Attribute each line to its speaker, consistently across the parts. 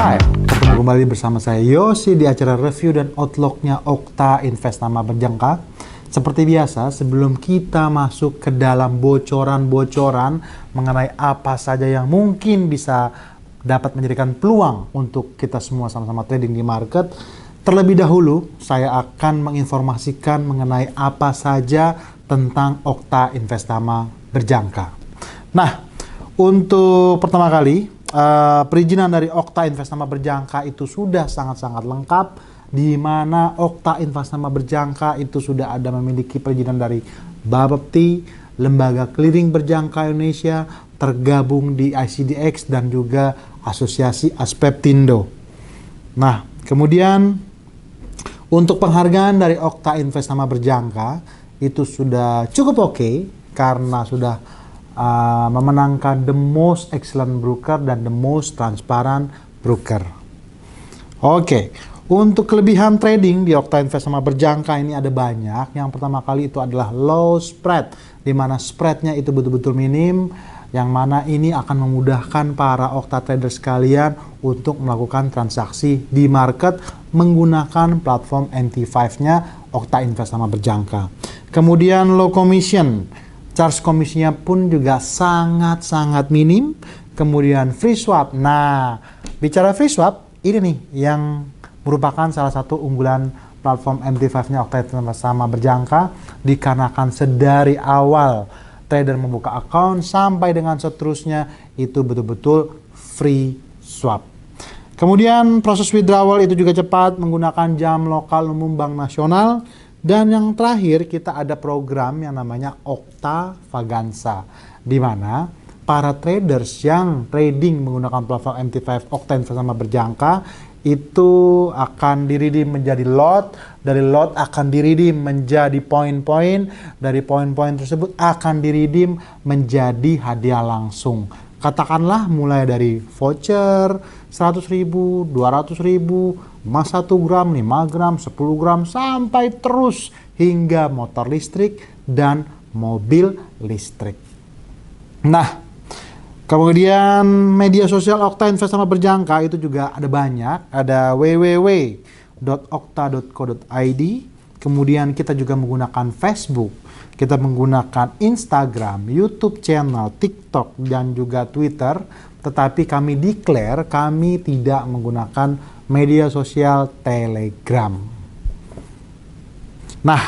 Speaker 1: Hai, ketemu kembali bersama saya Yosi di acara review dan outlook-nya Okta Investama Berjangka. Seperti biasa, sebelum kita masuk ke dalam bocoran-bocoran mengenai apa saja yang mungkin bisa dapat menjadikan peluang untuk kita semua sama-sama trading di market, terlebih dahulu saya akan menginformasikan mengenai apa saja tentang Okta Investama Berjangka. Nah, untuk pertama kali, perizinan dari Okta Investama Berjangka itu sudah sangat-sangat lengkap, di mana Okta Investama Berjangka itu sudah ada memiliki perizinan dari Bapepti, Lembaga Clearing Berjangka Indonesia, tergabung di ICDX dan juga Asosiasi Aspeptindo. Nah, kemudian untuk penghargaan dari Okta Investama Berjangka itu sudah cukup oke, karena sudah memenangkan The Most Excellent Broker dan The Most Transparent Broker. Oke, untuk kelebihan trading di Okta Investama Berjangka ini ada banyak. Yang pertama kali itu adalah low spread, di mana spreadnya itu betul-betul minim, yang mana ini akan memudahkan para Okta trader sekalian untuk melakukan transaksi di market menggunakan platform MT5-nya Okta Investama Berjangka. Kemudian low commission, charge komisinya pun juga sangat-sangat minim. Kemudian free swap. Nah, bicara free swap, ini nih yang merupakan salah satu unggulan platform MT5-nya Okta Investama Berjangka, dikarenakan sedari awal trader membuka account sampai dengan seterusnya itu betul-betul free swap. Kemudian proses withdrawal itu juga cepat menggunakan jam lokal umum Bank Nasional. Dan yang terakhir, kita ada program yang namanya Okta Vaganza, di mana para traders yang trading menggunakan platform MT5 Okta Investama Berjangka itu akan diridim menjadi lot, dari lot akan diridim menjadi poin-poin, dari poin-poin tersebut akan diridim menjadi hadiah langsung. Katakanlah mulai dari voucher 100.000, 200.000, emas 1 gram, 5 gram, 10 gram, sampai terus hingga motor listrik dan mobil listrik. Nah, kemudian media sosial Okta Investama Berjangka itu juga ada banyak. Ada www.okta.co.id. Kemudian kita juga menggunakan Facebook, kita menggunakan Instagram, YouTube channel, TikTok, dan juga Twitter. Tetapi kami declare kami tidak menggunakan media sosial Telegram. Nah,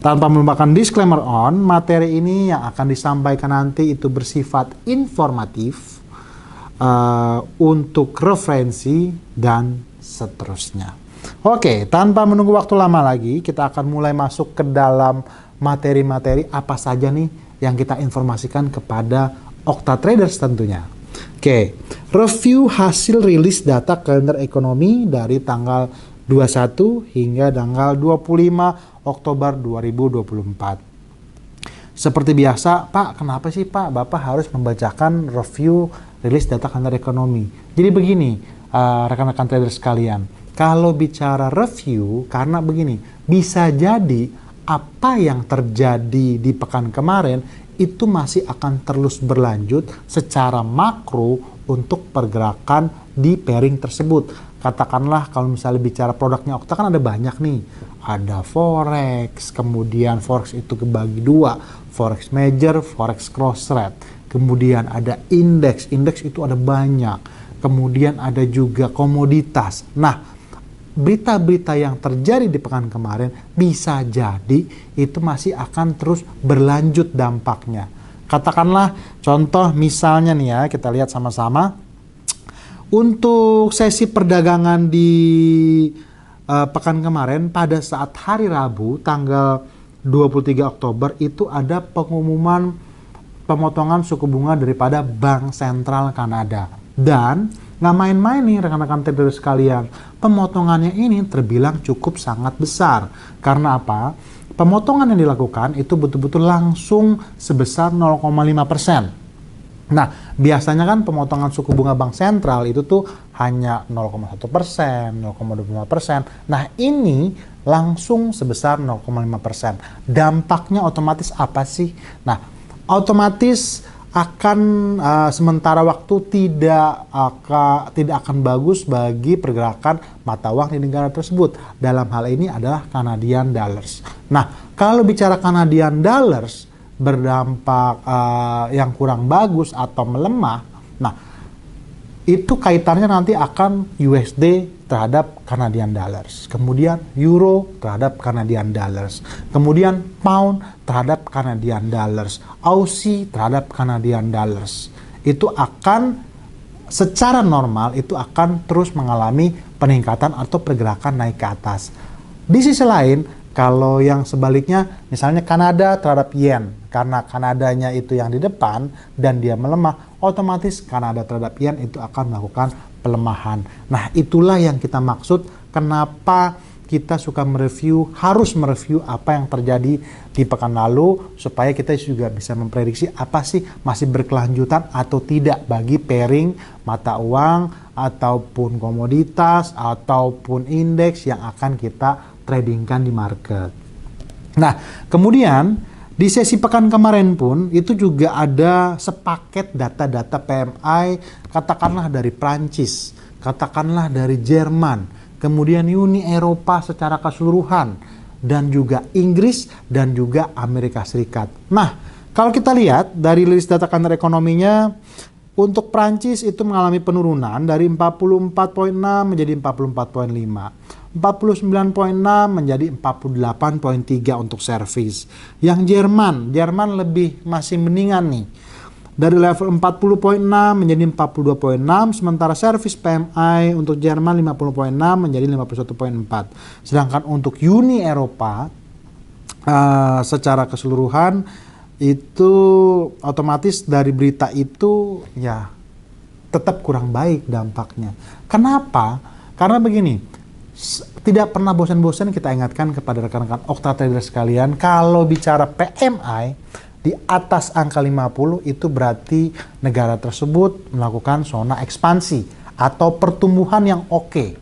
Speaker 1: tanpa melupakan disclaimer on, materi ini yang akan disampaikan nanti itu bersifat informatif, untuk referensi dan seterusnya. Oke, tanpa menunggu waktu lama lagi, kita akan mulai masuk ke dalam materi-materi apa saja nih yang kita informasikan kepada Okta Traders tentunya. Oke, review hasil rilis data kalender ekonomi dari tanggal 21 hingga tanggal 25 Oktober 2024. Seperti biasa, Pak, kenapa sih Pak Bapak harus membacakan review rilis data kalender ekonomi? Jadi begini, rekan-rekan traders sekalian, kalau bicara review, karena begini, bisa jadi apa yang terjadi di pekan kemarin itu masih akan terus berlanjut secara makro untuk pergerakan di pairing tersebut. Katakanlah kalau misalnya bicara produknya Okta kan ada banyak nih. Ada forex, kemudian forex itu kebagi dua, forex major, forex cross rate. Kemudian ada indeks, indeks itu ada banyak. Kemudian ada juga komoditas. Nah, berita-berita yang terjadi di pekan kemarin bisa jadi itu masih akan terus berlanjut dampaknya. Katakanlah contoh misalnya nih ya, kita lihat sama-sama. Untuk sesi perdagangan di pekan kemarin pada saat hari Rabu tanggal 23 Oktober itu ada pengumuman pemotongan suku bunga daripada Bank Sentral Kanada. Dan nggak main-main nih rekan-rekan trader sekalian, pemotongannya ini terbilang cukup sangat besar. Karena apa? Pemotongan yang dilakukan itu betul-betul langsung sebesar 0,5%. Nah, biasanya kan pemotongan suku bunga bank sentral itu tuh hanya 0,1%, 0,25%. Nah, ini langsung sebesar 0,5%. Dampaknya otomatis apa sih? Nah, otomatis akan sementara waktu tidak akan bagus bagi pergerakan mata uang di negara tersebut. Dalam hal ini adalah Canadian dollars. Nah, kalau bicara Canadian dollars berdampak yang kurang bagus atau melemah, nah itu kaitannya nanti akan USD terhadap Canadian dollars, kemudian Euro terhadap Canadian dollars, kemudian Pound terhadap Canadian dollars, Aussie terhadap Canadian dollars. Itu akan secara normal itu akan terus mengalami peningkatan atau pergerakan naik ke atas. Di sisi lain, kalau yang sebaliknya, misalnya Kanada terhadap Yen, karena Kanadanya itu yang di depan dan dia melemah, otomatis Kanada terhadap Yen itu akan melakukan pelemahan. Nah, itulah yang kita maksud kenapa kita suka harus mereview apa yang terjadi di pekan lalu, supaya kita juga bisa memprediksi apa sih masih berkelanjutan atau tidak bagi pairing mata uang ataupun komoditas ataupun indeks yang akan kita tradingkan di market. Nah, kemudian di sesi pekan kemarin pun itu juga ada sepaket data-data PMI, katakanlah dari Prancis, katakanlah dari Jerman, kemudian Uni Eropa secara keseluruhan, dan juga Inggris dan juga Amerika Serikat. Nah, kalau kita lihat dari rilis data kantor ekonominya, untuk Prancis itu mengalami penurunan dari 44,6 menjadi 44,5. 49,6 menjadi 48,3 untuk servis. Yang Jerman lebih masih mendingan nih. Dari level 40,6 menjadi 42,6, sementara servis PMI untuk Jerman 50,6 menjadi 51,4. Sedangkan untuk Uni Eropa secara keseluruhan itu otomatis dari berita itu ya tetap kurang baik dampaknya. Kenapa? Karena begini, tidak pernah bosan-bosan kita ingatkan kepada rekan-rekan Okta Trader sekalian, kalau bicara PMI di atas angka 50 itu berarti negara tersebut melakukan zona ekspansi atau pertumbuhan yang oke.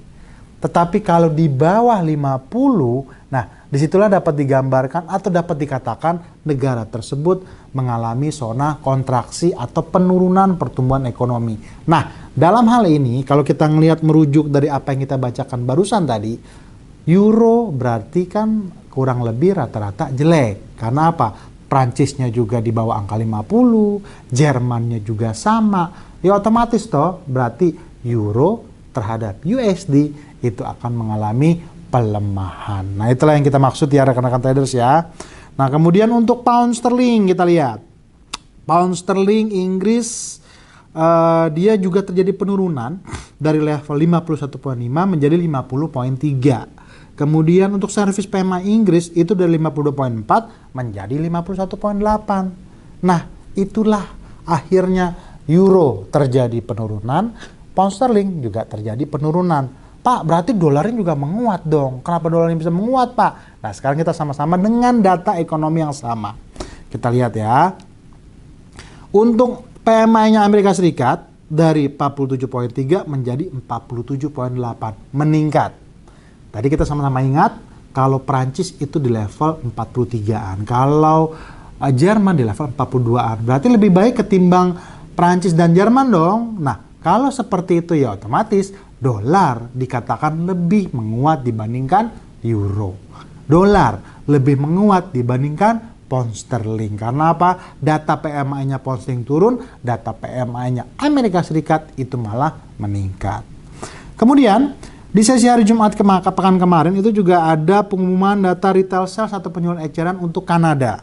Speaker 1: Tetapi kalau di bawah 50, nah disitulah dapat digambarkan atau dapat dikatakan negara tersebut mengalami zona kontraksi atau penurunan pertumbuhan ekonomi. Nah, dalam hal ini kalau kita ngelihat merujuk dari apa yang kita bacakan barusan tadi, Euro berarti kan kurang lebih rata-rata jelek. Karena apa? Prancisnya juga di bawah angka 50, Jermannya juga sama. Ya otomatis toh berarti Euro terhadap USD itu akan mengalami pelemahan. Nah, itulah yang kita maksud ya rekan-rekan traders ya. Nah, kemudian untuk pound sterling kita lihat. Pound sterling Inggris dia juga terjadi penurunan dari level 51,5 menjadi 50,3. Kemudian untuk servis PMI Inggris itu dari 52,4 menjadi 51,8. Nah, itulah akhirnya Euro terjadi penurunan, pound sterling juga terjadi penurunan. Pak, berarti dolarnya juga menguat dong. Kenapa dolarnya bisa menguat, Pak? Nah, sekarang kita sama-sama dengan data ekonomi yang sama. Kita lihat ya. Untuk PMI-nya Amerika Serikat dari 47,3 menjadi 47,8. Meningkat. Tadi kita sama-sama ingat, kalau Prancis itu di level 43-an. Kalau Jerman di level 42-an. Berarti lebih baik ketimbang Prancis dan Jerman dong. Nah, kalau seperti itu ya otomatis dolar dikatakan lebih menguat dibandingkan euro. Dolar lebih menguat dibandingkan pound sterling. Karena apa? Data PMI-nya pound sterling turun, data PMI-nya Amerika Serikat itu malah meningkat. Kemudian, di sesi hari Jumat pekan kemarin itu juga ada pengumuman data retail sales atau penjualan eceran untuk Kanada.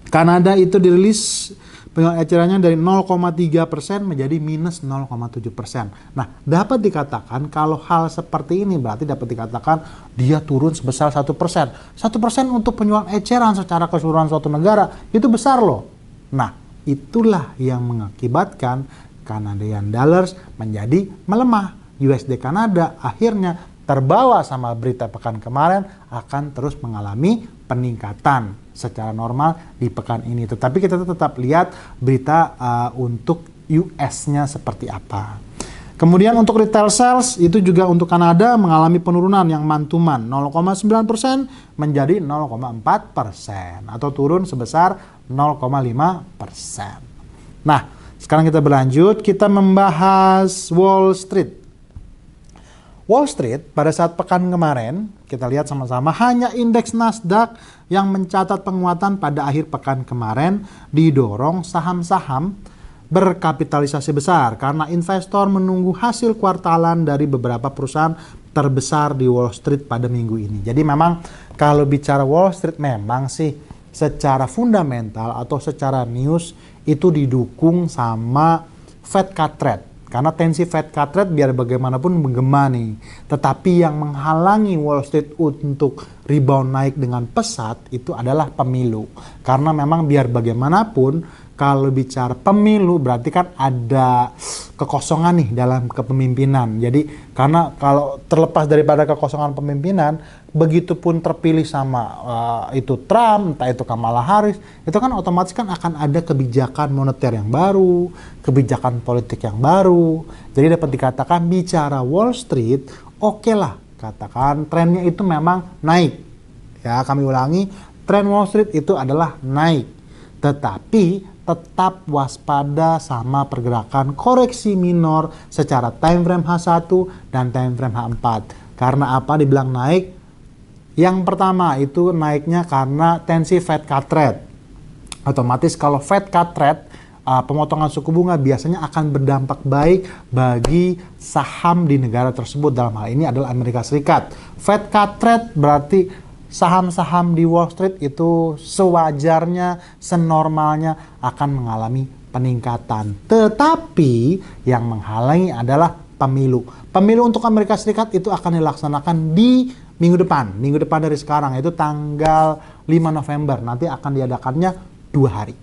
Speaker 1: Kanada itu dirilis penjualan ecerannya dari 0,3% menjadi minus 0,7%. Nah, dapat dikatakan kalau hal seperti ini berarti dapat dikatakan dia turun sebesar 1%. 1% untuk penjualan eceran secara keseluruhan suatu negara itu besar loh. Nah, itulah yang mengakibatkan Canadian dollars menjadi melemah. USD Kanada akhirnya terbawa sama berita pekan kemarin akan terus mengalami peningkatan secara normal di pekan ini. Tetapi kita tetap lihat berita untuk US-nya seperti apa. Kemudian untuk retail sales itu juga untuk Kanada mengalami penurunan yang man-to-man 0,9% menjadi 0,4% atau turun sebesar 0,5%. Nah, sekarang kita berlanjut, kita membahas Wall Street. Wall Street pada saat pekan kemarin, kita lihat sama-sama, hanya indeks Nasdaq yang mencatat penguatan pada akhir pekan kemarin didorong saham-saham berkapitalisasi besar karena investor menunggu hasil kuartalan dari beberapa perusahaan terbesar di Wall Street pada minggu ini. Jadi memang kalau bicara Wall Street memang sih secara fundamental atau secara news itu didukung sama Fed cut rate. Karena tensi Fed cut rate biar bagaimanapun menggema nih. Tetapi yang menghalangi Wall Street untuk rebound naik dengan pesat itu adalah pemilu. Karena memang biar bagaimanapun kalau bicara pemilu berarti kan ada kekosongan nih dalam kepemimpinan. Jadi karena kalau terlepas daripada kekosongan pemimpinan, begitupun terpilih sama itu Trump, entah itu Kamala Harris, itu kan otomatis kan akan ada kebijakan moneter yang baru, kebijakan politik yang baru. Jadi dapat dikatakan bicara Wall Street, oke lah, katakan trennya itu memang naik. Ya, kami ulangi, tren Wall Street itu adalah naik. Tetapi tetap waspada sama pergerakan koreksi minor secara time frame H1 dan time frame H4. Karena apa dibilang naik? Yang pertama itu naiknya karena tensi Fed cut rate. Otomatis kalau Fed cut rate, pemotongan suku bunga biasanya akan berdampak baik bagi saham di negara tersebut. Dalam hal ini adalah Amerika Serikat. Fed cut rate berarti saham-saham di Wall Street itu sewajarnya, senormalnya akan mengalami peningkatan. Tetapi yang menghalangi adalah pemilu. Pemilu untuk Amerika Serikat itu akan dilaksanakan di minggu depan. Minggu depan dari sekarang, yaitu tanggal 5 November. Nanti akan diadakannya 2 hari.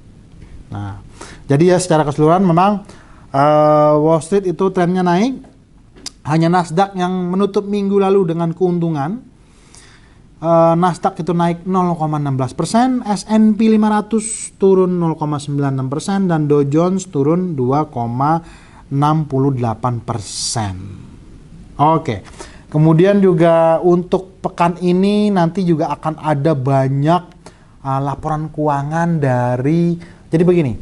Speaker 1: Nah, jadi ya secara keseluruhan memang Wall Street itu trennya naik. Hanya Nasdaq yang menutup minggu lalu dengan keuntungan. Nasdaq itu naik 0,16%, S&P 500 turun 0,96% dan Dow Jones turun 2,68%. Oke. Kemudian juga untuk pekan ini nanti juga akan ada banyak laporan keuangan dari, jadi begini,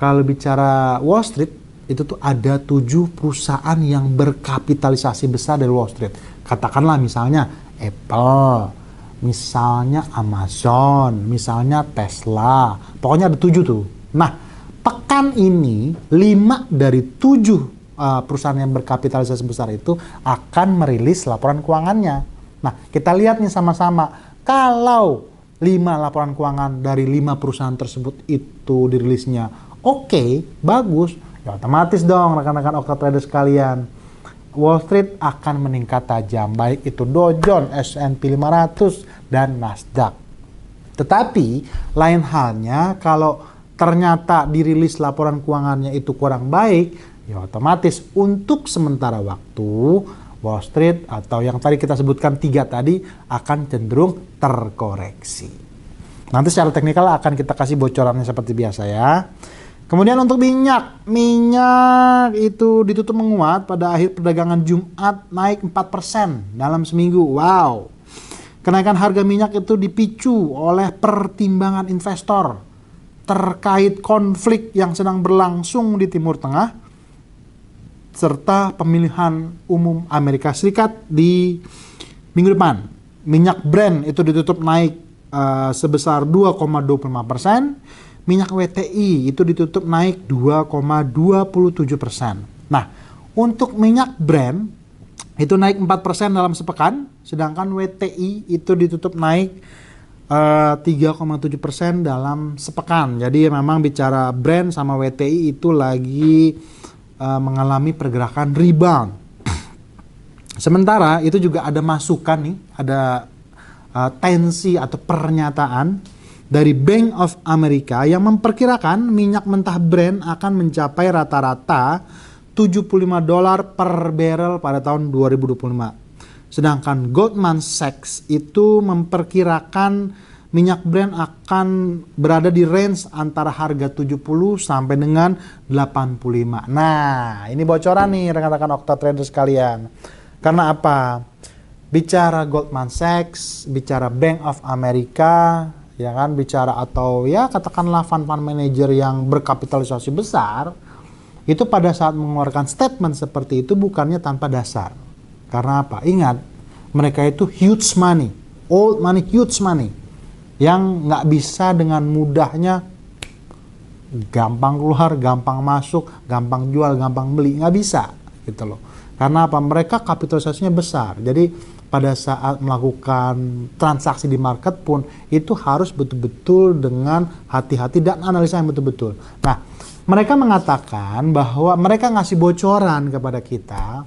Speaker 1: kalau bicara Wall Street itu tuh ada 7 perusahaan yang berkapitalisasi besar dari Wall Street. Katakanlah misalnya Apple, misalnya Amazon, misalnya Tesla, pokoknya ada 7 tuh. Nah, pekan ini 5 dari 7 perusahaan yang berkapitalisasi besar itu akan merilis laporan keuangannya. Nah, kita lihat nih sama-sama, kalau 5 laporan keuangan dari 5 perusahaan tersebut itu dirilisnya oke, bagus, ya otomatis dong rekan-rekan Okta Trader sekalian, Wall Street akan meningkat tajam, baik itu Dow Jones, S&P 500, dan Nasdaq. Tetapi, lain halnya kalau ternyata dirilis laporan keuangannya itu kurang baik, ya otomatis untuk sementara waktu, Wall Street atau yang tadi kita sebutkan 3 tadi akan cenderung terkoreksi. Nanti secara teknikal akan kita kasih bocorannya seperti biasa ya. Kemudian untuk minyak itu ditutup menguat pada akhir perdagangan Jumat, naik 4% dalam seminggu. Wow. Kenaikan harga minyak itu dipicu oleh pertimbangan investor terkait konflik yang sedang berlangsung di Timur Tengah serta pemilihan umum Amerika Serikat di minggu depan. Minyak Brent itu ditutup naik sebesar 2,25%. Minyak WTI itu ditutup naik 2,27%. Nah, untuk minyak Brent itu naik 4% dalam sepekan, sedangkan WTI itu ditutup naik 3,7% dalam sepekan. Jadi memang bicara Brent sama WTI itu lagi mengalami pergerakan rebound. Sementara itu juga ada masukan nih, ada tensi atau pernyataan dari Bank of America yang memperkirakan minyak mentah Brent akan mencapai rata-rata $75 per barrel pada tahun 2025. Sedangkan Goldman Sachs itu memperkirakan minyak Brent akan berada di range antara harga 70 sampai dengan 85. Nah, ini bocoran nih rekan-rekan Okta Trader sekalian. Karena apa? Bicara Goldman Sachs, bicara Bank of America, ya kan, bicara atau ya katakanlah fund manager yang berkapitalisasi besar, itu pada saat mengeluarkan statement seperti itu bukannya tanpa dasar. Karena apa? Ingat, mereka itu huge money, old money, huge money, yang nggak bisa dengan mudahnya gampang keluar, gampang masuk, gampang jual, gampang beli, nggak bisa gitu loh. Karena apa? Mereka kapitalisasinya besar. Jadi pada saat melakukan transaksi di market pun itu harus betul-betul dengan hati-hati dan analisa yang betul-betul. Nah, mereka mengatakan bahwa mereka ngasih bocoran kepada kita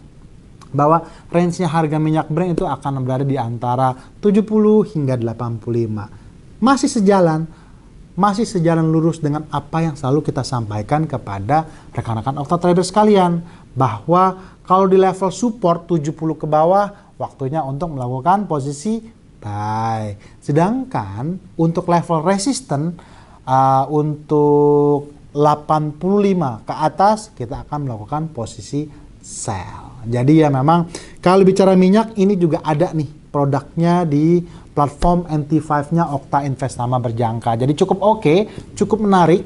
Speaker 1: bahwa range-nya harga minyak Brent itu akan berada di antara 70 hingga 85. Masih sejalan lurus dengan apa yang selalu kita sampaikan kepada rekan-rekan Okta Trader sekalian, bahwa kalau di level support 70 ke bawah waktunya untuk melakukan posisi buy. Sedangkan untuk level resisten untuk 85 ke atas kita akan melakukan posisi sell. Jadi ya memang kalau bicara minyak ini juga ada nih produknya di platform NT5-nya Okta Invest Nama Berjangka. Jadi cukup oke, cukup menarik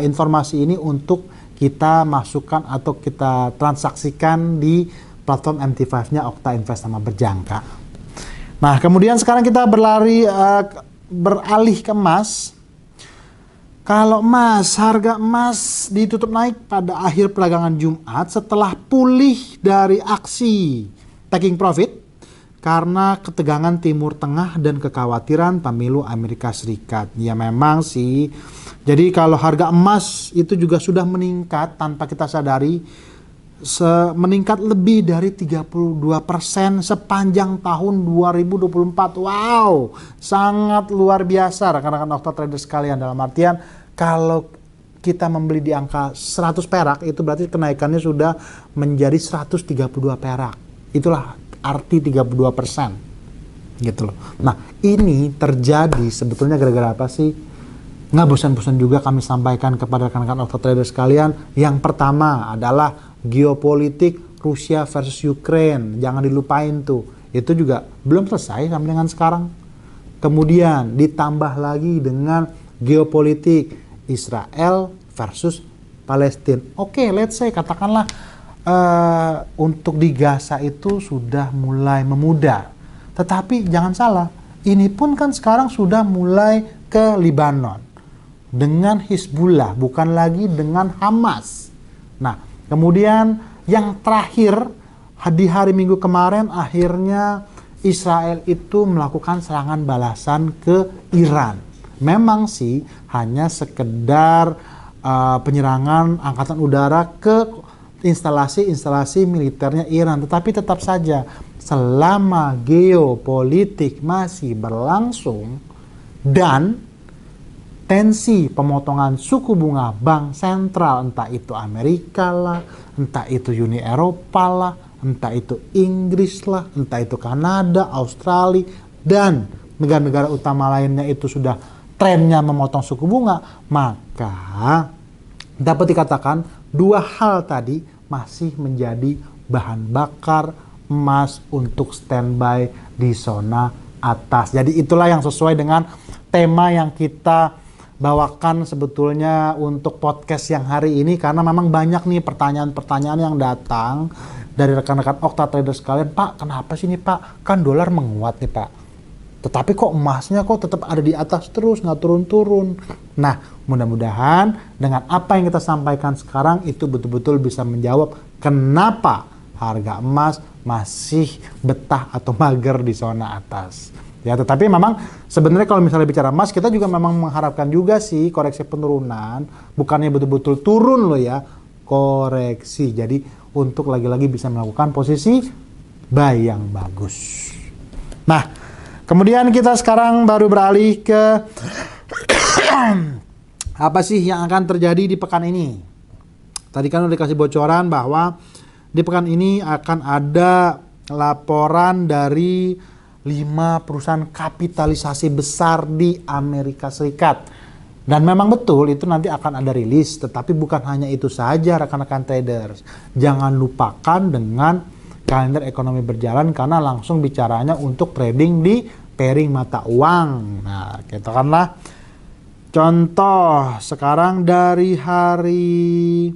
Speaker 1: informasi ini untuk kita masukkan atau kita transaksikan di platform MT5-nya Okta Invest Nama Berjangka. Nah, kemudian sekarang kita beralih ke emas. Kalau emas, harga emas ditutup naik pada akhir perdagangan Jumat setelah pulih dari aksi taking profit karena ketegangan Timur Tengah dan kekhawatiran pemilu Amerika Serikat. Ya memang sih. Jadi kalau harga emas itu juga sudah meningkat tanpa kita sadari, meningkat lebih dari 32% sepanjang tahun 2024. Wow, sangat luar biasa rekan-rekan Okta Trader sekalian. Dalam artian kalau kita membeli di angka 100 perak itu berarti kenaikannya sudah menjadi 132 perak. Itulah arti 32% gitu loh. Nah, ini terjadi sebetulnya gara-gara apa sih? Nggak bosan-bosan juga kami sampaikan kepada rekan-rekan Okta Trader sekalian. Yang pertama adalah geopolitik Rusia versus Ukraine. Jangan dilupain tuh. Itu juga belum selesai sampai dengan sekarang. Kemudian ditambah lagi dengan geopolitik Israel versus Palestina. Oke, let's say katakanlah untuk di Gaza itu sudah mulai memudar. Tetapi jangan salah, ini pun kan sekarang sudah mulai ke Libanon dengan Hizbullah, bukan lagi dengan Hamas. Nah, kemudian yang terakhir di hari Minggu kemarin akhirnya Israel itu melakukan serangan balasan ke Iran. Memang sih hanya sekedar penyerangan angkatan udara ke instalasi-instalasi militernya Iran, tetapi tetap saja selama geopolitik masih berlangsung dan tensi pemotongan suku bunga bank sentral, entah itu Amerika lah, entah itu Uni Eropa lah, entah itu Inggris lah, entah itu Kanada, Australia, dan negara-negara utama lainnya itu sudah trennya memotong suku bunga, maka dapat dikatakan dua hal tadi masih menjadi bahan bakar emas untuk standby di zona atas. Jadi itulah yang sesuai dengan tema yang kita bawakan sebetulnya untuk podcast yang hari ini, karena memang banyak nih pertanyaan-pertanyaan yang datang dari rekan-rekan Okta Trader sekalian. Pak, kenapa sih nih Pak? Kan dolar menguat nih Pak, tetapi kok emasnya kok tetap ada di atas terus, nggak turun-turun. Nah, mudah-mudahan dengan apa yang kita sampaikan sekarang itu betul-betul bisa menjawab kenapa harga emas masih betah atau mager di zona atas. Ya, tetapi memang sebenarnya kalau misalnya bicara emas, kita juga memang mengharapkan juga sih koreksi penurunan, bukannya betul-betul turun loh ya, koreksi. Jadi untuk lagi-lagi bisa melakukan posisi buy yang bagus. Nah, kemudian kita sekarang baru beralih ke apa sih yang akan terjadi di pekan ini. Tadi kan udah dikasih bocoran bahwa di pekan ini akan ada laporan dari 5 perusahaan kapitalisasi besar di Amerika Serikat. Dan memang betul itu nanti akan ada rilis, tetapi bukan hanya itu saja rekan-rekan traders. Jangan lupakan dengan kalender ekonomi berjalan karena langsung bicaranya untuk trading di pairing mata uang. Nah, katakanlah contoh sekarang dari hari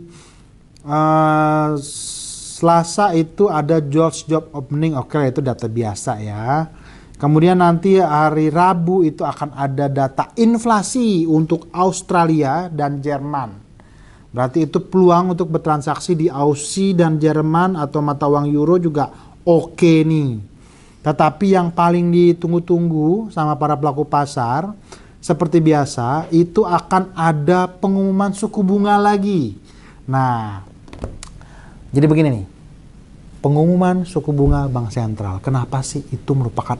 Speaker 1: Selasa itu ada George Job Opening, oke itu data biasa ya. Kemudian nanti hari Rabu itu akan ada data inflasi untuk Australia dan Jerman. Berarti itu peluang untuk bertransaksi di Aussie dan Jerman atau mata uang euro juga oke nih. Tetapi yang paling ditunggu-tunggu sama para pelaku pasar, seperti biasa itu akan ada pengumuman suku bunga lagi. Nah, jadi begini nih. Pengumuman suku bunga Bank Sentral. Kenapa sih itu merupakan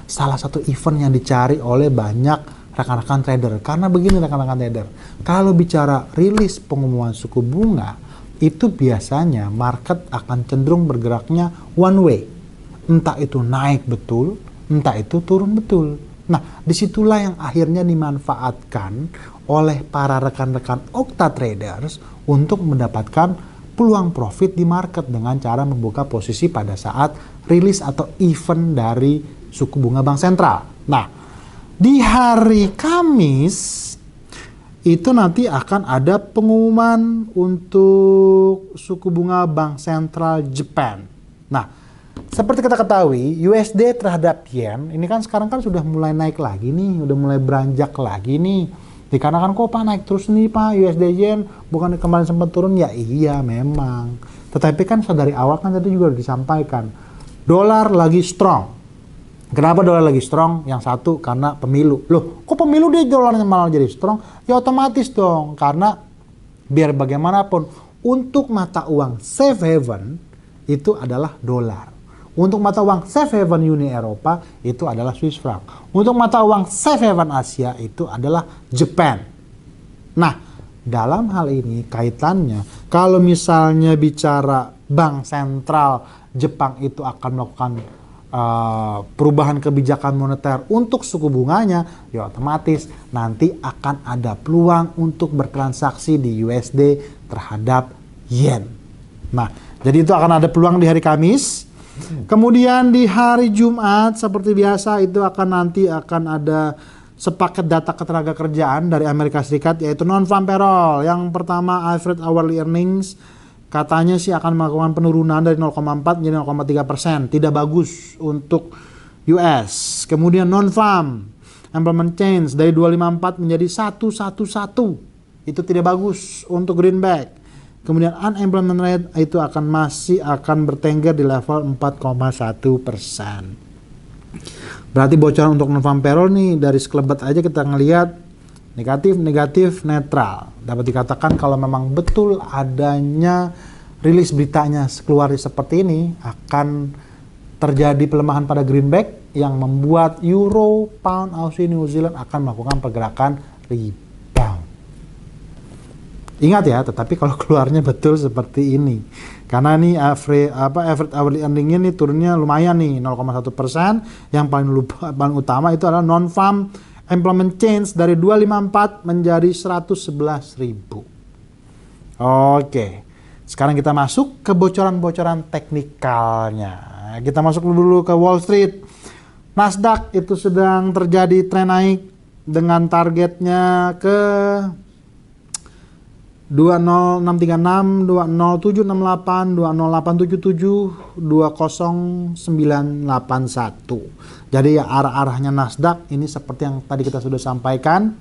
Speaker 1: salah satu event yang dicari oleh banyak rekan-rekan trader? Karena begini rekan-rekan trader, kalau bicara rilis pengumuman suku bunga, itu biasanya market akan cenderung bergeraknya one way. Entah itu naik betul, entah itu turun betul. Nah, disitulah yang akhirnya dimanfaatkan oleh para rekan-rekan Okta Traders untuk mendapatkan peluang profit di market dengan cara membuka posisi pada saat rilis atau event dari suku bunga Bank Sentral. Nah, di hari Kamis itu nanti akan ada pengumuman untuk suku bunga Bank Sentral Jepang. Nah, seperti kita ketahui, USD terhadap yen ini kan sekarang kan sudah mulai naik lagi nih, udah mulai beranjak lagi nih. Dikarenakan kok Pak naik terus nih Pak USD yen, bukan kemarin sempat turun? Ya iya memang. Tetapi kan dari awal kan tadi juga disampaikan, dolar lagi strong. Kenapa dolar lagi strong? Yang satu karena pemilu. Loh kok pemilu dia dolarnya malah jadi strong? Ya otomatis dong, karena biar bagaimanapun untuk mata uang safe haven itu adalah dolar. Untuk mata uang safe haven Uni Eropa itu adalah Swiss franc. Untuk mata uang safe haven Asia itu adalah Jepang. Nah, dalam hal ini kaitannya kalau misalnya bicara Bank Sentral Jepang itu akan melakukan perubahan kebijakan moneter untuk suku bunganya, ya otomatis nanti akan ada peluang untuk bertransaksi di USD terhadap yen. Nah, jadi itu akan ada peluang di hari Kamis. Kemudian di hari Jumat seperti biasa itu nanti akan ada sepaket data ketenaga kerjaan dari Amerika Serikat yaitu non-farm payroll. Yang pertama average hourly earnings katanya sih akan melakukan penurunan dari 0,4 menjadi 0,3%. Tidak bagus untuk US. Kemudian non-farm employment change dari 254 menjadi 111. Itu tidak bagus untuk greenback. Kemudian unemployment rate itu masih akan bertengger di level 4,1%. Berarti bocoran untuk non-farm payroll nih dari sekelebat aja kita ngelihat negatif, netral. Dapat dikatakan kalau memang betul adanya rilis beritanya keluar seperti ini akan terjadi pelemahan pada greenback yang membuat euro, pound, Aussie, New Zealand akan melakukan pergerakan rebound. Ingat ya, tetapi kalau keluarnya betul seperti ini, karena ini average hourly earning ini turunnya lumayan nih 0,1%. Yang paling utama itu adalah non-farm employment change dari 254 menjadi 111.000. Oke, sekarang kita masuk ke bocoran-bocoran teknikalnya. Kita masuk dulu ke Wall Street. Nasdaq itu sedang terjadi tren naik dengan targetnya ke 20636, 20768, 20877, 20981. Jadi ya arah-arahnya Nasdaq ini seperti yang tadi kita sudah sampaikan.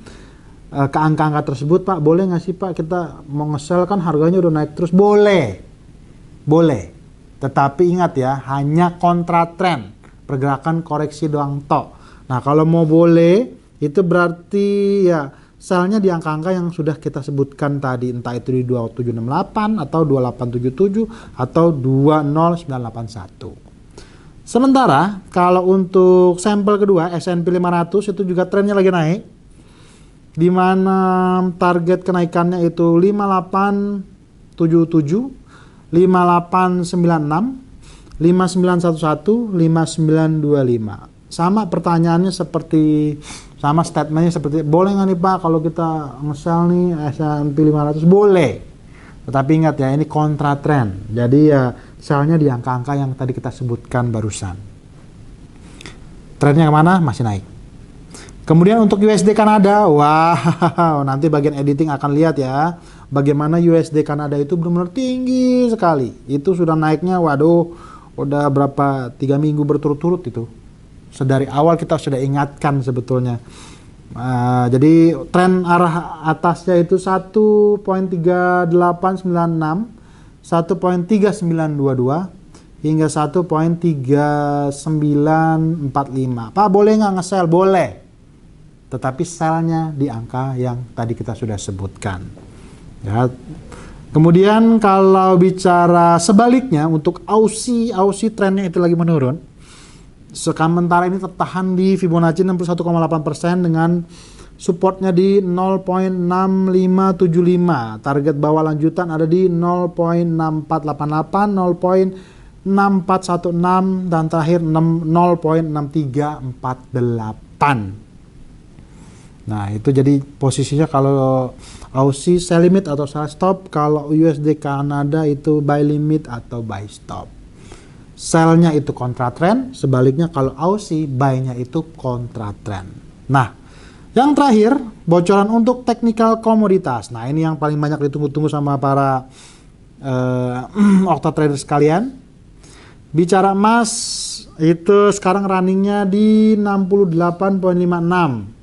Speaker 1: Ke angka-angka tersebut Pak, boleh nggak sih Pak kita mau nge-sell kan harganya udah naik terus? Boleh. Tetapi ingat ya, hanya kontra trend, pergerakan koreksi doang tok. Nah kalau mau boleh itu berarti ya selnya di angka-angka yang sudah kita sebutkan tadi, entah itu di 2768 atau 2877 atau 20981. Sementara kalau untuk sampel kedua S&P 500 itu juga trennya lagi naik, di mana target kenaikannya itu 5877, 5896, 5911, 5925. Sama pertanyaannya seperti, sama statementnya seperti, boleh nggak nih Pak kalau kita nge-sell nih S&P 500? Boleh. Tetapi ingat ya, ini kontra trend. Jadi ya sell-nya di angka-angka yang tadi kita sebutkan barusan. Trennya kemana? Masih naik. Kemudian untuk USD Kanada, wow, nanti bagian editing akan lihat ya, bagaimana USD Kanada itu benar-benar tinggi sekali. Itu sudah naiknya, waduh, udah berapa, 3 minggu berturut-turut itu. Sedari awal kita sudah ingatkan sebetulnya. Jadi tren arah atasnya itu 1.3896, 1.3922 hingga 1.3945. Pak, boleh nggak nge-sell? Boleh. Tetapi sell-nya di angka yang tadi kita sudah sebutkan. Ya. Kemudian kalau bicara sebaliknya untuk Aussie trennya itu lagi menurun. Sementara ini tertahan di Fibonacci 61,8% dengan supportnya di 0.6575. Target bawah lanjutan ada di 0.6488, 0.6416 dan terakhir 0.6348. Nah, itu jadi posisinya kalau Aussie sell limit atau sell stop, kalau USD Kanada itu buy limit atau buy stop. Sell-nya itu kontra trend, sebaliknya kalau Aussie buy-nya itu kontra trend. Nah, yang terakhir bocoran untuk technical komoditas. Nah, ini yang paling banyak ditunggu-tunggu sama para Okta trader sekalian. Bicara emas itu sekarang runningnya di 68.56.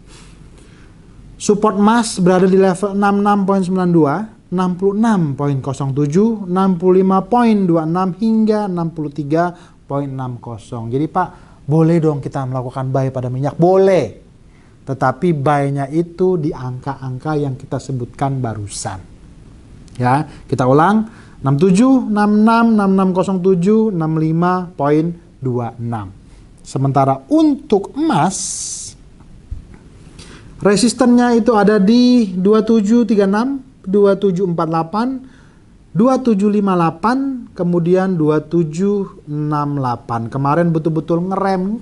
Speaker 1: Support emas berada di level 66.92, 66.07, 65.26 hingga 63.60. Jadi Pak, boleh dong kita melakukan buy pada minyak? Boleh. Tetapi buy-nya itu di angka-angka yang kita sebutkan barusan. Ya, kita ulang. 67, 66, 6607, 65.26. Sementara untuk emas, resistennya itu ada di 2736, 2748, 2758, kemudian 2768. Kemarin betul-betul ngerem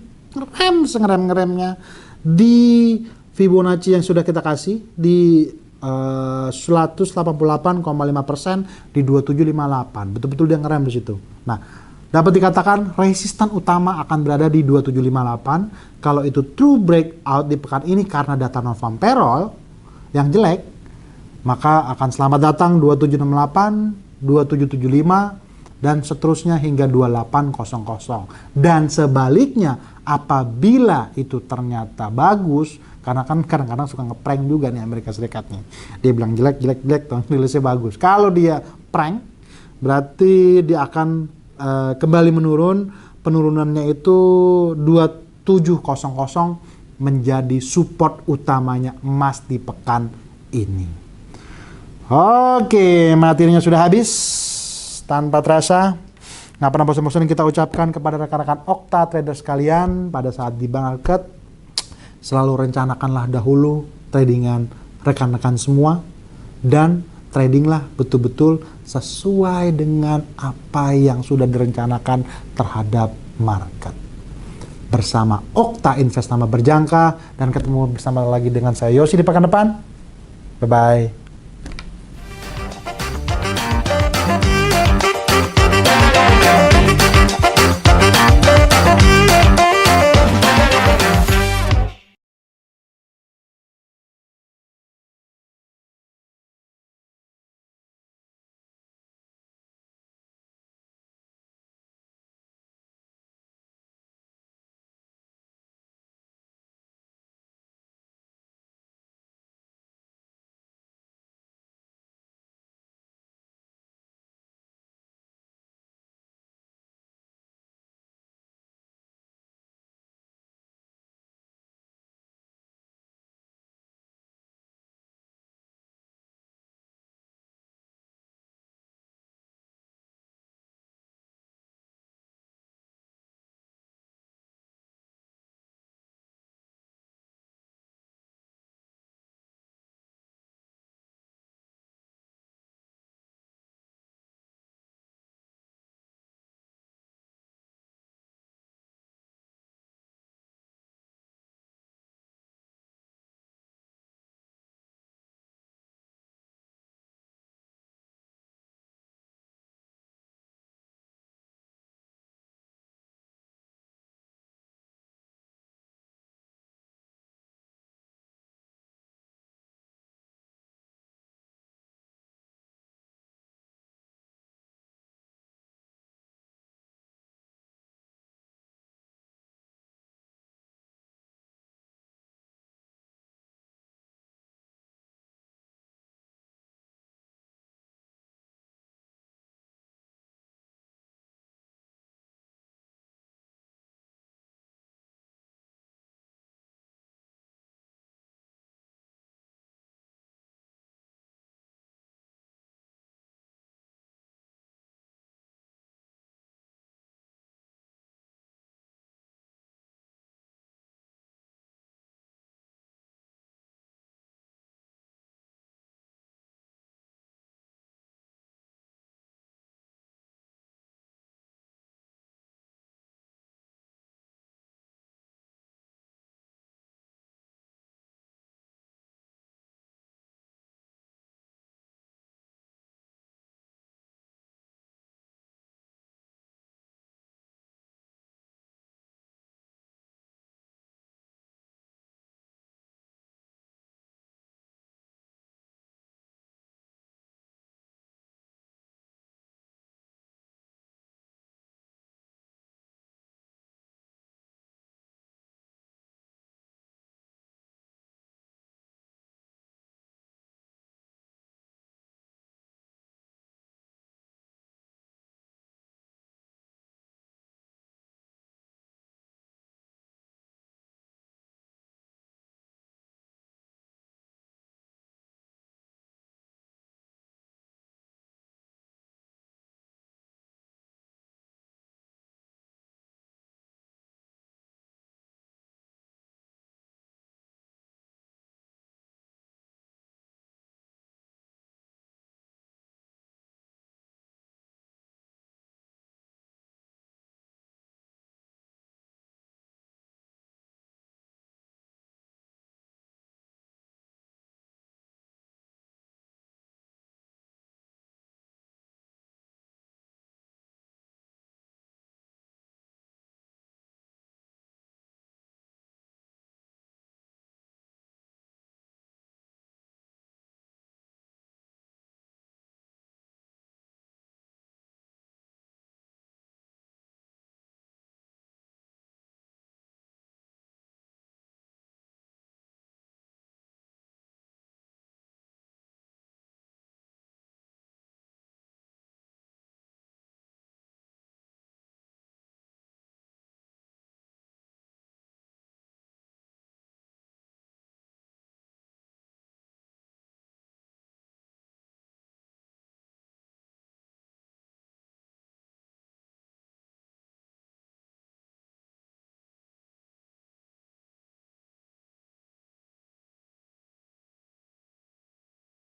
Speaker 1: sengerem-ngeremnya di Fibonacci yang sudah kita kasih di 188,5% di 2758. Betul-betul dia ngerem di situ. Nah, dapat dikatakan resisten utama akan berada di 2758. Kalau itu true breakout di pekan ini karena data non-farm payroll yang jelek, maka akan selamat datang 2768, 2775, dan seterusnya hingga 2800. Dan sebaliknya, apabila itu ternyata bagus, karena kan kadang-kadang suka ngeprank juga nih Amerika Serikat nih. Dia bilang jelek, rilisnya bagus. Kalau dia prank, berarti dia akan kembali menurun. Penurunannya itu 2700 menjadi support utamanya emas di pekan ini. Oke, materinya sudah habis. Tanpa terasa, nggak pernah bosan-bosan kita ucapkan kepada rekan-rekan Okta trader sekalian pada saat di market, selalu rencanakanlah dahulu tradingan rekan-rekan semua dan tradinglah betul-betul sesuai dengan apa yang sudah direncanakan terhadap market. Bersama Okta Invest Nama Berjangka, dan ketemu bersama lagi dengan saya Yosi di pekan depan. Bye-bye.